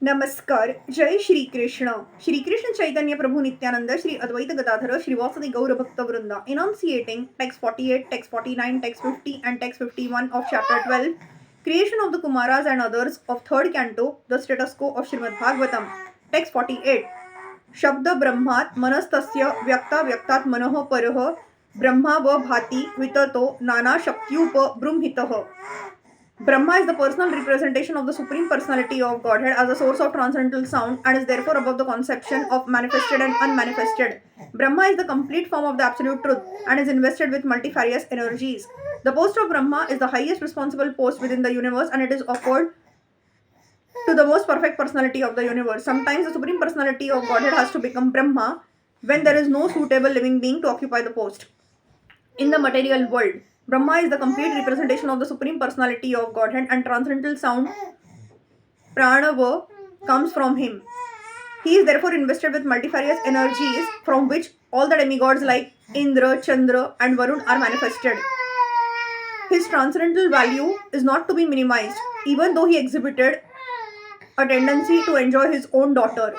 नमस्कार. जय श्रीकृष्ण. श्रीकृष्ण चैतन्य प्रभु नित्यानंद, श्री अद्वैत गदाधर, श्रीवासदि गौर भक्त वृंदा, enunciating text 48, text 49, text 50 and text 51 of chapter 12, creation of the Kumaras and others of third canto, the status quo of Srimad Bhagavatam. Text 48. शब्द ब्रह्मात मनस्तस्य व्यक्ता व्यक्तात मनः परः ब्रह्मा व भाति विततो नाना शक्त्युप बृंहितः. Brahma is the personal representation of the Supreme Personality of Godhead as the source of transcendental sound and is therefore above the conception of manifested and unmanifested. Brahma is the complete form of the Absolute Truth and is invested with multifarious energies. The post of Brahma is the highest responsible post within the universe and it is offered to the most perfect personality of the universe. Sometimes the Supreme Personality of Godhead has to become Brahma when there is no suitable living being to occupy the post. In the material world, Brahma is the complete representation of the Supreme Personality of Godhead and transcendental sound Pranava comes from him. He is therefore invested with multifarious energies from which all the demigods like Indra, Chandra and Varun are manifested. His transcendental value is not to be minimized, even though he exhibited a tendency to enjoy his own daughter.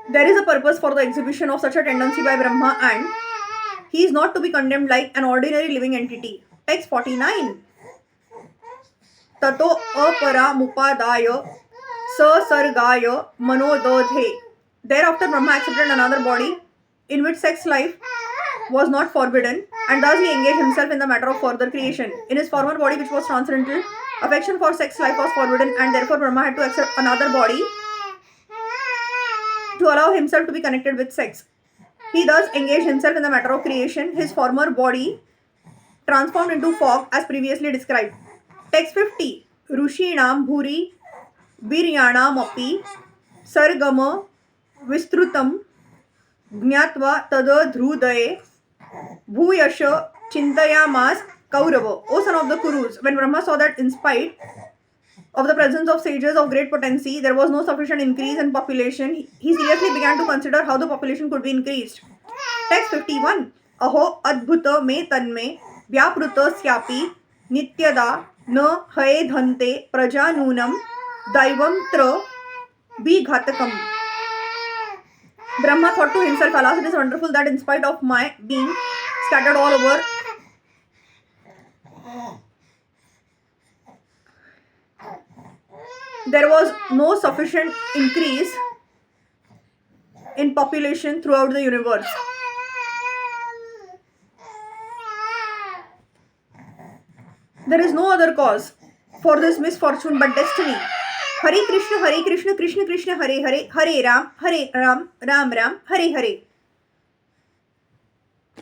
There is a purpose for the exhibition of such a tendency by Brahma and he is not to be condemned like an ordinary living entity. Text 49. Tato apara mupadaya sasargaya manododhe. Thereafter Brahma accepted another body in which sex life was not forbidden and thus he engaged himself in the matter of further creation. In his former body which was transcendental, affection for sex life was forbidden and therefore Brahma had to accept another body to allow himself to be connected with sex. He thus engaged himself in the matter of creation, his former body transformed into fog as previously described. Text 50. Rushinam bhuri viryanam api sargama vistrutam jnatva tada dhrudaye bhuyasha chintayamas Kaurava. O son of the Kurus, when Brahma saw that in spite of the presence of sages of great potency, there was no sufficient increase in population, he seriously began to consider how the population could be increased. Text 51. Aho adbhuta me tanme vyapruta syapi nityada na haye dhante prajanunam daivam tra bighatakam. Brahma thought to himself, alas, it is wonderful that in spite of my being scattered all over, there was no sufficient increase in population throughout the universe. There is no other cause for this misfortune but destiny. Hare Krishna, Krishna Krishna, Hare Hare, Hare Ram, Ram Ram, Hare Hare.